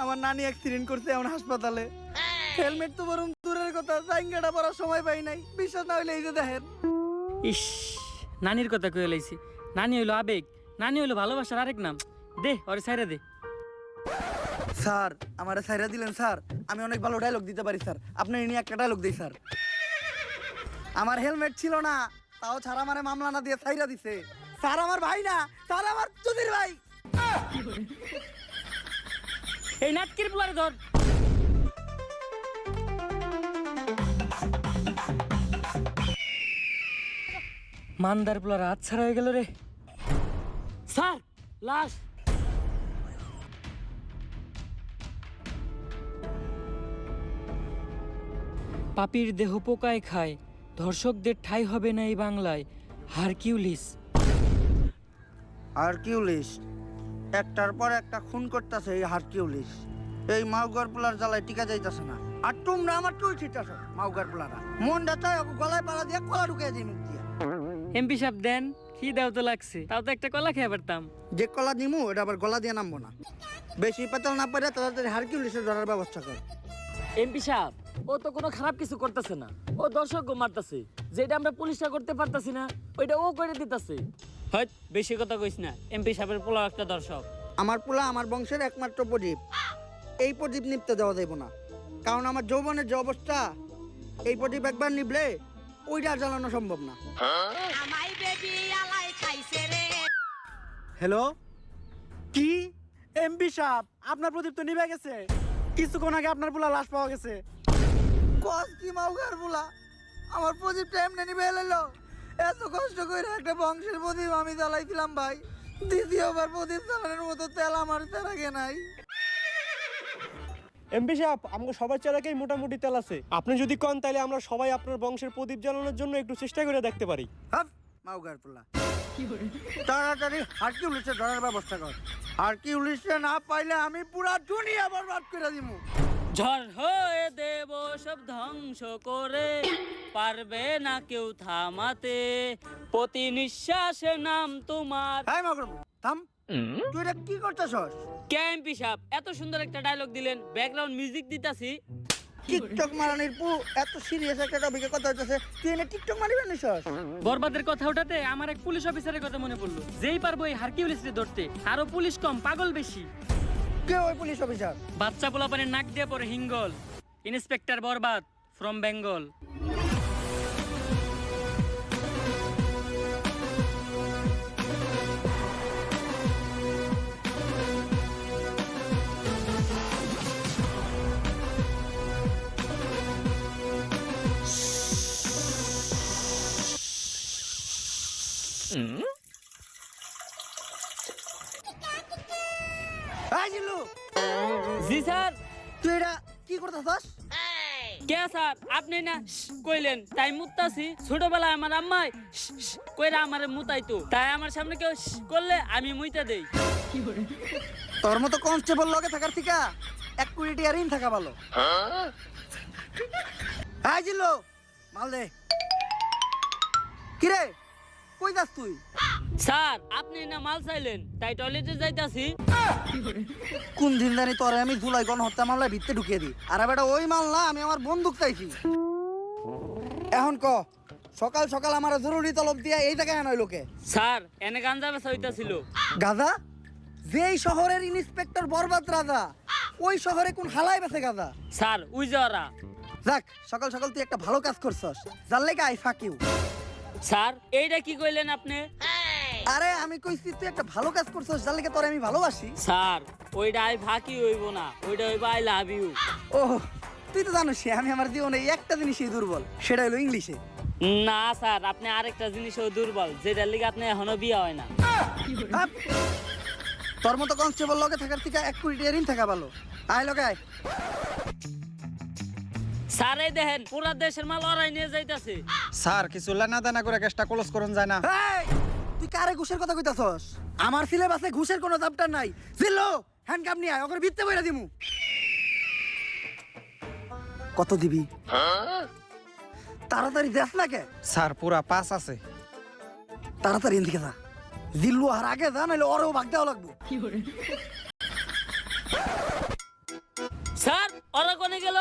আমার নানি অ্যাক্সিডেন্ট করছে এখন হাসপাতালে। হেলমেট তো বরং দূরের কথা, জাইঙ্গাটা পরার সময় পাই নাই। বিশ্বাস না হইলে এই যে দেখেন। ইস, নানির কথা কয়ে লাইছি। নানি হইলো আবেগ, নানি হইলো ভালোবাসার আরেক নাম। দে ওরে ছাইরা দে। স্যার আমারে ছাইরা দিলেন স্যার, আমি অনেক ভালো ডায়লগ দিতে পারি স্যার, আপনি নিয়ে একটা ডায়লগ দিই স্যার। আমার হেলমেট ছিল না, তাও ছাড়া আমারে মামলা না দিয়ে ছাইরা দিছে। স্যার আমার ভাই না, স্যার আমার চুদির ভাই। এই নাটকির পোলারে ধর। মান্দার পোলার হাত ছাড়া হয়ে গেল রে। স্যার লাশ। পাপির দেহ পোকায় খায়, ধর্ষকদের ঠাঁই হবে না এই বাংলায়। হারকিউলিস। হারকিউলিস একটার পর একটা খুন করতেছে। এই হারকিউলিস এই মাউগার পোলার জ্বালায় টিকা যাইতেছে না। আর তোমরা আমার টুই ছিটাছ মাউগার পোলারা। মনটা চাই ওকে গলায় পালা দিয়ে কলা ঢুকিয়ে দিই মুখ দিয়ে। এমপি সাহেব দেন, কি দাও তো লাগছে, তাও তো একটা কলা খেয়ে পারতাম। যে কলা নিমু এটা আবার গলা দিয়ে নামবো না। বেশি পেতাল না পারে তাড়াতাড়ি হারকিউলিসের ধরার ব্যবস্থা কর। এমপি সাহেব ও তো কোনো খারাপ কিছু করতেছে না, ও দর্শক মারতেছে। যেটা আমরা পুলিশরা করতে পারতাছি না ওইটা ও করে দিতেছে। হয় বেশি কথা কইস না, এমপি সাহেবের পোলা একটা দর্শক। আমার পোলা আমার বংশের একমাত্র প্রদীপ। এই প্রদীপ নিপতে দেওয়া যাইব না, কারণ আমার যৌবনের যে অবস্থা, এই প্রদীপ একবার নিবলে ওইটা আর জ্বালানো সম্ভব না। হ্যালো, কি এমপি সাহেব আপনার প্রদীপ তো নিভে গেছে। কিছুক্ষণ আগে আপনার পোলা লাশ পাওয়া গেছে। কস কি মাউগার পোলা, আমার প্রদীপটা এমনি নিভে এলো। এত কষ্ট করে একটা বংশের প্রদীপ আমি জ্বালাইছিলাম ভাই, দ্বিতীয়বার প্রদীপ জ্বালানোর মতো তেল আমার তেরাগে নাই। এমপি সাহেব আমাকে সবার চেরাকেই মোটামুটি তেল আছে। আপনি যদি কন তাহলে আমরা সবাই আপনার বংশের প্রদীপ জ্বালানোর জন্য একটু চেষ্টা করে দেখতে পারি। হাফ মাউগার পোলা, তাড়াতাড়ি হারকিউলিসে ধরার ব্যবস্থা কর। হারকিউলিসে না পাইলে আমি পুরা দুনিয়া বরবাদ করে দিমু। ঝড় হয়ে দেব সব ধ্বংস করে, পারবে না কেউ থামাতে, প্রতি নিঃশ্বাসে নাম তোমার। হাই মাউগার পোলা থাম, তুই এটা কি করতেছস? এমপি সাহেব এত সুন্দর একটা ডায়লগ দিলেন, ব্যাকগ্রাউন্ড মিউজিক দিতাছি। টিকটক মারানির পু এত সিরিয়াস একটা টপিকে কথা হইতেছে, তুই এনে টিকটক মারিবে নিছস? বরবাদের কথা ওঠাতে আমার এক পুলিশ অফিসারের কথা মনে পড়লো। যেই পারবো এই হারকিউলিসকে ধরতে, আরো পুলিশ কম পাগল বেশি। কে ওই পুলিশ অফিসার? বাচ্চা পোলাপানের নাক দিয়ে পরে হিঙ্গল, inspector Barbad from Bengal. Hi Jillu, ji sir. তুই এটা কি করতেছস? কে স্যার আপনি না কইলেন তাই মুতাছি। ছোটবেলায় আমার আম্মাই কইরা আমারে মুতাইতো, তাই আমার সামনে কেউ করলে আমি মুইতা দেই। তোর মতো কনস্টেবল লগে থাকার থেকে 1 কোটি টাকা ঋণ থাকা ভালো। হাই জিল্লু, মাল দে। কিরে কই যাস তুই? স্যার আপনি না মাল চাইলেন তাই টয়লেটে যাইতাছি। কোন দিন জানি তোরে আমি জুলাই গণহত্যা মামলায় ভিতরে ঢুকিয়ে দিই, আর বেটা ওই মাল না, আমি আমার বন্দুক চাইছি। এখন ক, সকাল সকাল আমার জরুরি তলব দিয়া এই জায়গায় আনাই লোকে। স্যার এনে গাঞ্জা বেচা হইতাছিল। গাজা? যেই শহরের ইন্সপেক্টর বরবাদ রাজা, ওই শহরে কোন হালাই বেছে গাজা? স্যার উই যারা। যাক, সকাল সকাল তুই একটা ভালো কাজ করছস, যার লেগে আই ফাক ইউ। স্যার এইটা কি কইলেন আপনি? আরে আমি কইছি তুই একটা ভালো কাজ করছস, যার লেগে তোরে আমি ভালোবাসি। স্যার ওইটা আই ফাঁকি হইব না, ওইটা হইব আই লাভ ইউ। ও তুই তো জানিস আমি আমার জীবনে এই একটা জিনিসই দুর্বল, সেটা হলো ইংলিশে। না স্যার আপনি আরেকটা জিনিসও দুর্বল, যেটার লিগে আপনি এখনো বিয়ে হয় না। হাপ! তোর মতো কনস্টেবল লগে থাকার থেকে 1 কোটি টাকা ঋণ থাকা ভালো। আয় লগে আয়। স্যার এই দেখেন পুরা দেশের মাল ওরাই নিয়ে যাইতাছে। স্যার কিছু লেনা দেনা করে কেসটা ক্লোজ করুন যায় না? এই, তুই কারে ঘুষের কথা কইতাছস? আমার সিলেবাসে ঘুষের কোনো চাপটার নাই। জিল্লো হ্যান্ডকাপ নিয়ে আয়, ওকে ভিত্তে বইরা দিমু। কত দিবি? তাড়াতাড়ি দেখ না কে। স্যার পুরা 5 আছে। তাড়াতাড়ি এদিকে যা, জিল্লু আর আগে যা, নাহলে ওরেও ভাগ দেওয়া লাগবো। কনে গেল?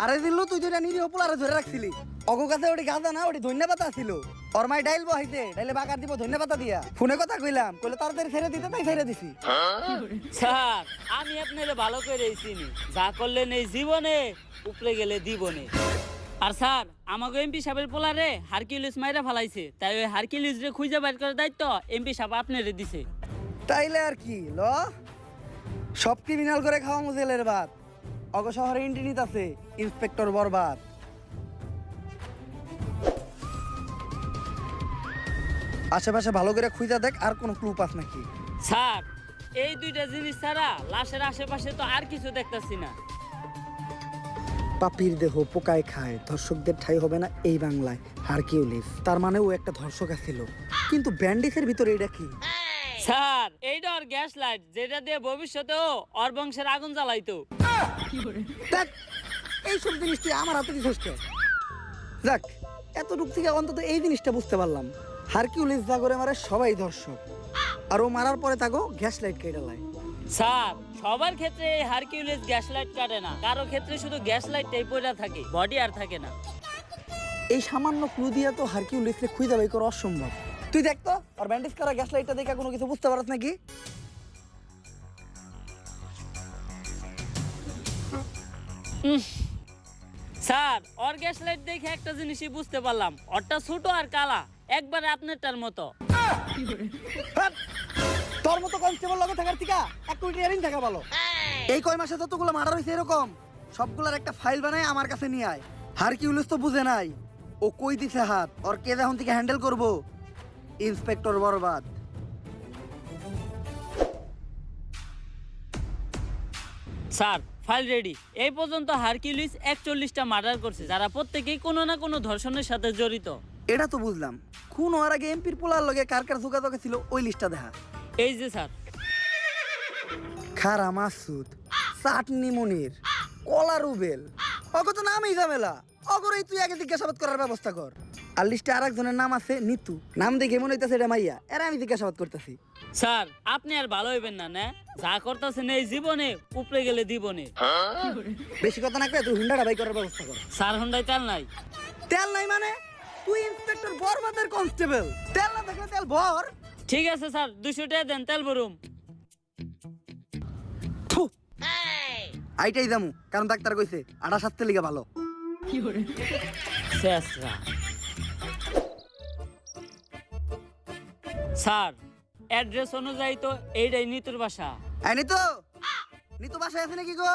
আরে দিল্লু তুই যেটা নিরীহ পোলারে ধরে রাখছিলি অগো কাছে ওটি গাঁদা না ওটি ধন্যবাদ ছিল ওর মাই ডাইল বহাইছে ডাইলে বাগার দিব ধন্যবাদ দিয়া ফোনে কথা কইলাম কইলে তাড়াতাড়ি ছেড়ে দিতে তাই ছেড়ে দিছি। স্যার আমি আপনারে ভালো করে চিনি, যা করলেন এই জীবনে উপরে গেলে দিবনে। আর স্যার আমাকে এমপি সাহেবের পোলারে হারকিউলিস মাইরা ফালাইছে, তাই ওই হারকিউলিস রে খুঁজে বাইর করার দায়িত্ব এমপি সাহেব আপনারে দিছে। তাইলে আর কি ল সব ক্রিমিনাল করে খাওয়া মুজেলের বাদ অগ শহরে ইন্টিনিত আছে ইন্সপেক্টর বরবাদ। আশেপাশে ভালো করে খুঁজা দেখ আর কোনো ক্লু পাস নাকি। স্যার এই দুইটা জিনিস ছাড়া লাশের আশেপাশে তো আর কিছু দেখতাছি না। পাপির দেহ পোকায় খায় ধর্ষকদের ঠাই হবে না এই বাংলায় হারকিউলিস, তার মানে ও একটা ধর্ষক ছিল। কিন্তু ব্যান্ডিসের ভিতরে এটা কি? স্যার এইটা ওর গ্যাস লাইট, যেটা দিয়ে ভবিষ্যতেও ওর বংশের আগুন জ্বালাইতো। দেখ এইসব জিনিস তুই আমার হাতে দিছিস কে? যাক এতটুক থেকে অন্তত এই জিনিসটা বুঝতে পারলাম হারকিউলিস যা করে মারে সবাই ধর্ষক, আর ও মারার পরে তাকে গ্যাস লাইট কেটে লাই। স্যার সবার ক্ষেত্রে এই হারকিউলিস গ্যাস লাইট কাটে না, কারো ক্ষেত্রে শুধু গ্যাস লাইটটাই পড়া থাকে, বডি আর থাকে না। এই সামান্য ক্লু দিয়া তো হারকিউলিসকে খুঁজে বাই করা অসম্ভব। তুই দেখ তো আর ব্যান্ডেজ করা গ্যাস লাইটটা দেখে কোনো কিছু বুঝতে পারছ নাকি? স্যার ওর গ্যাস লাইট দেখে একটা জিনিসই বুঝতে পারলাম, ওরটা ছোট আর কালা, একবারে আপনারটার মতো। হাট! তোর মতো কনস্টেবল লগে থাকার থেকে এক কোটি ইয়ারিং থাকা ভালো। এই কয় মাসে যতগুলো মার্ডার হয়েছে এরকম সবগুলোর একটা ফাইল বানায় আমার কাছে নিয়ে আয়। হারকিউলিস তো বুঝে নাই ও কই দিছে হাত, ওর কে এখন থেকে হ্যান্ডেল করবো? Inspector Barbad. Sir file ready. এই পর্যন্ত হারকিউলিস 41টা মার্ডার করছে, যারা প্রত্যেকেই কোনো না কোনো ধর্ষণের সাথে জড়িত। এটা তো বুঝলাম, খুন হওয়ার আগে এমপির পোলার লগে কার কার যোগাযোগ ছিল ওই লিস্টটা দেখা। এই যে স্যার, খারা মাসুদ, চাটনি মনির, কলা রুবেল, অগ তো নামই ঝামেলা। অগরেই তুই আগে জিজ্ঞাসাবাদ করার ব্যবস্থা কর। আর লিস্টে আর একজনের নাম আছে নিতু, নাম দেখে মনে হইতেছে এটা মাইয়া, এরা আমি জিজ্ঞাসাবাদ করতেছি। স্যার আপনি আর ভালো হইবেন না, না যা করতেছেন এই জীবনে উপরে গেলে দিবনে। বেশি কথা না কয়ে তুই হুন্ডাটা বাই করার ব্যবস্থা কর। স্যার হন্ডাই তেল নাই। তেল নাই মানে? তুই ইন্সপেক্টর বরবাদের কনস্টেবল, তেল না থাকলে তেল ভর। ঠিক আছে স্যার 200 টাকা দেন, তেল ভরুম। থু, আইটাই যামু, কারণ ডাক্তার কইছে আটা সাততে লিগা ভালো। শেষরা। স্যার অ্যাড্রেস অনুযায়ী তো এইটাই নিতুর বাসা। আই নিতু, নিতু বাসায় আছে নাকি গো?